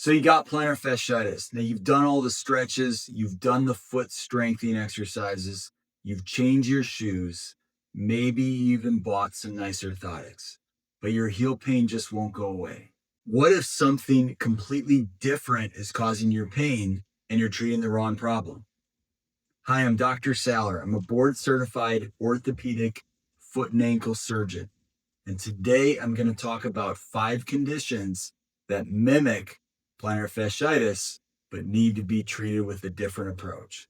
So you got plantar fasciitis. Now you've done all the stretches, you've done the foot strengthening exercises, you've changed your shoes, maybe you even bought some nice orthotics, but your heel pain just won't go away. What if something completely different is causing your pain and you're treating the wrong problem? Hi, I'm Dr. Saller. I'm a board certified orthopedic foot and ankle surgeon. And today I'm going to talk about 5 conditions that mimic plantar fasciitis, but need to be treated with a different approach.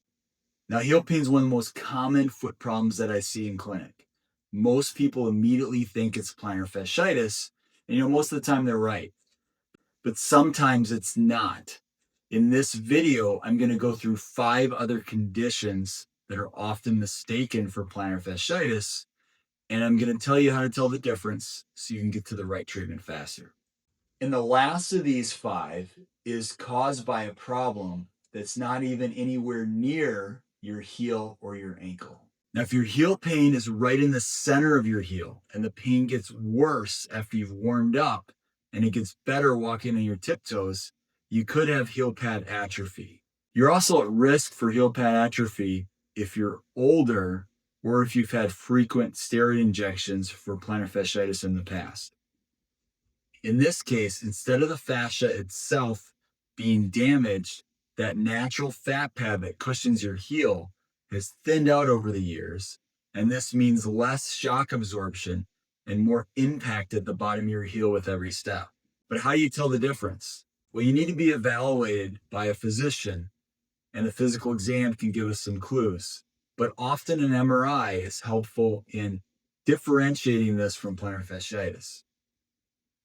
Now, heel pain is one of the most common foot problems that I see in clinic. Most people immediately think it's plantar fasciitis, and most of the time they're right, but sometimes it's not. In this video, I'm going to go through 5 other conditions that are often mistaken for plantar fasciitis, and I'm going to tell you how to tell the difference so you can get to the right treatment faster. And the last of these 5 is caused by a problem that's not even anywhere near your heel or your ankle. Now, if your heel pain is right in the center of your heel and the pain gets worse after you've warmed up and it gets better walking on your tiptoes, you could have heel pad atrophy. You're also at risk for heel pad atrophy if you're older or if you've had frequent steroid injections for plantar fasciitis in the past. In this case, instead of the fascia itself being damaged, that natural fat pad that cushions your heel has thinned out over the years, and this means less shock absorption and more impact at the bottom of your heel with every step. But how do you tell the difference? Well, you need to be evaluated by a physician, and a physical exam can give us some clues. But often an MRI is helpful in differentiating this from plantar fasciitis.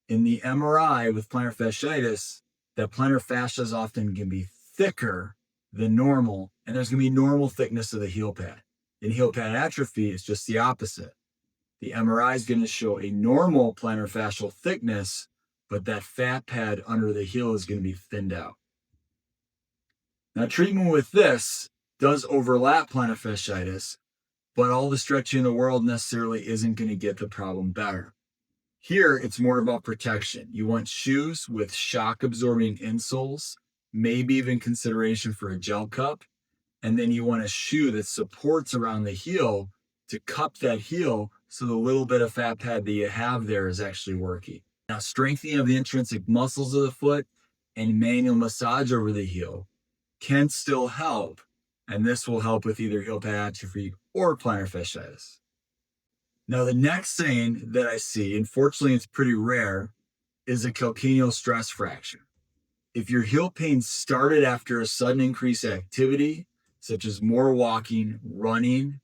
In the MRI with plantar fasciitis, that plantar fascia is often going to be thicker than normal, and there's going to be normal thickness of the heel pad. In heel pad atrophy, it's just the opposite. The MRI is going to show a normal plantar fascial thickness, but that fat pad under the heel is going to be thinned out. Now, treatment with this does overlap plantar fasciitis, but all the stretching in the world necessarily isn't going to get the problem better. Here, it's more about protection. You want shoes with shock-absorbing insoles, maybe even consideration for a gel cup, and then you want a shoe that supports around the heel to cup that heel so the little bit of fat pad that you have there is actually working. Now, strengthening of the intrinsic muscles of the foot and manual massage over the heel can still help, and this will help with either heel pad atrophy or plantar fasciitis. Now, the next thing that I see, unfortunately it's pretty rare, is a calcaneal stress fracture. If your heel pain started after a sudden increase in activity, such as more walking, running,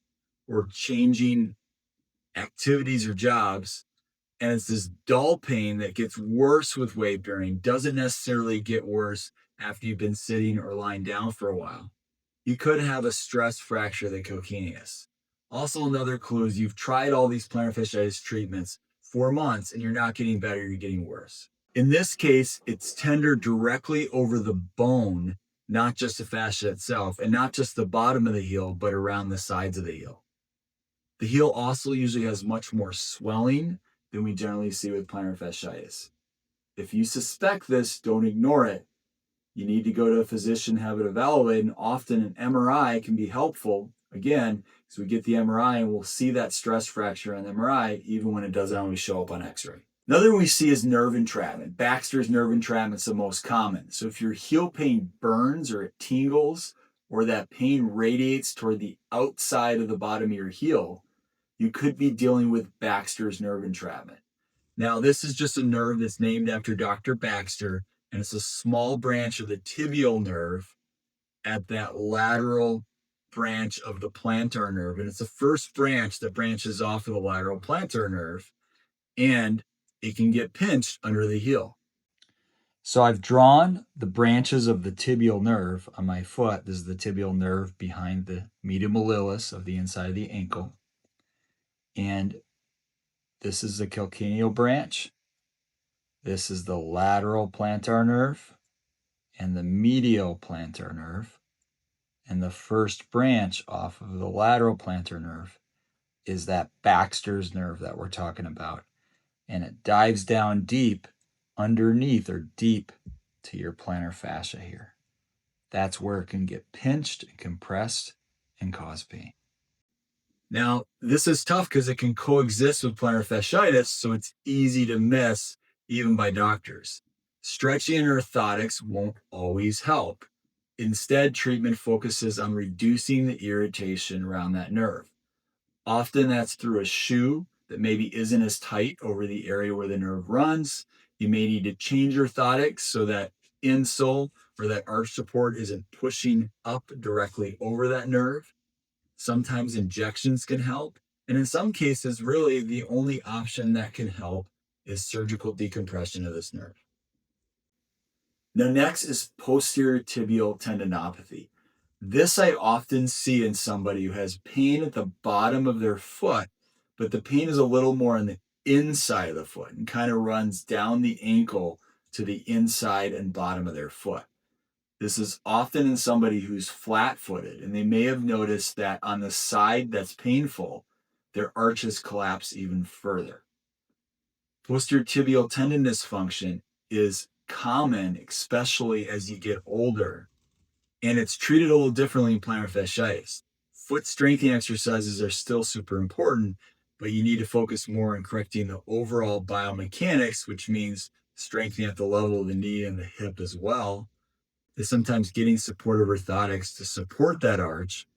or changing activities or jobs, and it's this dull pain that gets worse with weight bearing, doesn't necessarily get worse after you've been sitting or lying down for a while, you could have a stress fracture of the calcaneus. Also, another clue is you've tried all these plantar fasciitis treatments for months and you're not getting better, you're getting worse. In this case, it's tender directly over the bone, not just the fascia itself, and not just the bottom of the heel, but around the sides of the heel. The heel also usually has much more swelling than we generally see with plantar fasciitis. If you suspect this, don't ignore it. You need to go to a physician, have it evaluated, and often an MRI can be helpful. Again, so we get the MRI and we'll see that stress fracture on the MRI, even when it doesn't always show up on X-ray. Another one we see is nerve entrapment. Baxter's nerve entrapment is the most common. So if your heel pain burns or it tingles or that pain radiates toward the outside of the bottom of your heel, you could be dealing with Baxter's nerve entrapment. Now, this is just a nerve that's named after Dr. Baxter, and it's a small branch of the tibial nerve at that lateral branch of the plantar nerve. And it's the first branch that branches off of the lateral plantar nerve, and it can get pinched under the heel. So I've drawn the branches of the tibial nerve on my foot. This is the tibial nerve behind the medial malleolus of the inside of the ankle. And this is the calcaneal branch. This is the lateral plantar nerve and the medial plantar nerve. And the first branch off of the lateral plantar nerve is that Baxter's nerve that we're talking about. And it dives down deep underneath or deep to your plantar fascia here. That's where it can get pinched and compressed and cause pain. Now, this is tough because it can coexist with plantar fasciitis, so it's easy to miss even by doctors. Stretching and orthotics won't always help. Instead, treatment focuses on reducing the irritation around that nerve. Often that's through a shoe that maybe isn't as tight over the area where the nerve runs. You may need to change orthotics so that insole or that arch support isn't pushing up directly over that nerve. Sometimes injections can help. And in some cases, really the only option that can help is surgical decompression of this nerve. Now, next is posterior tibial tendinopathy. This I often see in somebody who has pain at the bottom of their foot, but the pain is a little more on the inside of the foot and kind of runs down the ankle to the inside and bottom of their foot. This is often in somebody who's flat-footed, and they may have noticed that on the side that's painful, their arches collapse even further. Posterior tibial tendon dysfunction is common, especially as you get older, and it's treated a little differently in plantar fasciitis. Foot strengthening exercises are still super important, but you need to focus more on correcting the overall biomechanics, which means strengthening at the level of the knee and the hip as well. Is sometimes getting supportive orthotics to support that arch,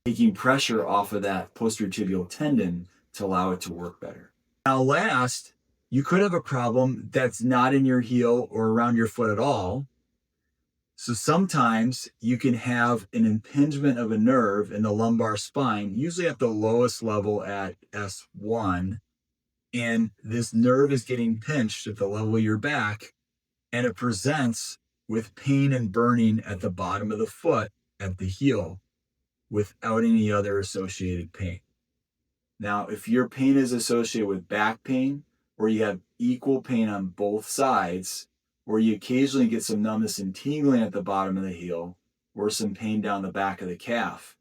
taking pressure off of that posterior tibial tendon to allow it to work better. Now, last, you could have a problem that's not in your heel or around your foot at all. So sometimes you can have an impingement of a nerve in the lumbar spine, usually at the lowest level at S1, and this nerve is getting pinched at the level of your back, and it presents with pain and burning at the bottom of the foot at the heel without any other associated pain. Now, if your pain is associated with back pain, or you have equal pain on both sides, or you occasionally get some numbness and tingling at the bottom of the heel, or some pain down the back of the calf,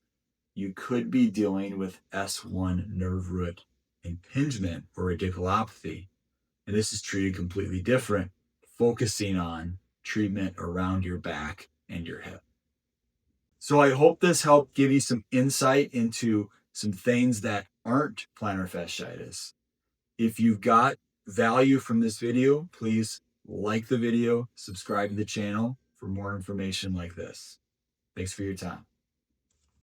you could be dealing with S1 nerve root impingement or radiculopathy. And this is treated completely different, focusing on treatment around your back and your hip. So I hope this helped give you some insight into some things that aren't plantar fasciitis. If you've got value from this video, please like the video, subscribe to the channel for more information like this. Thanks for your time.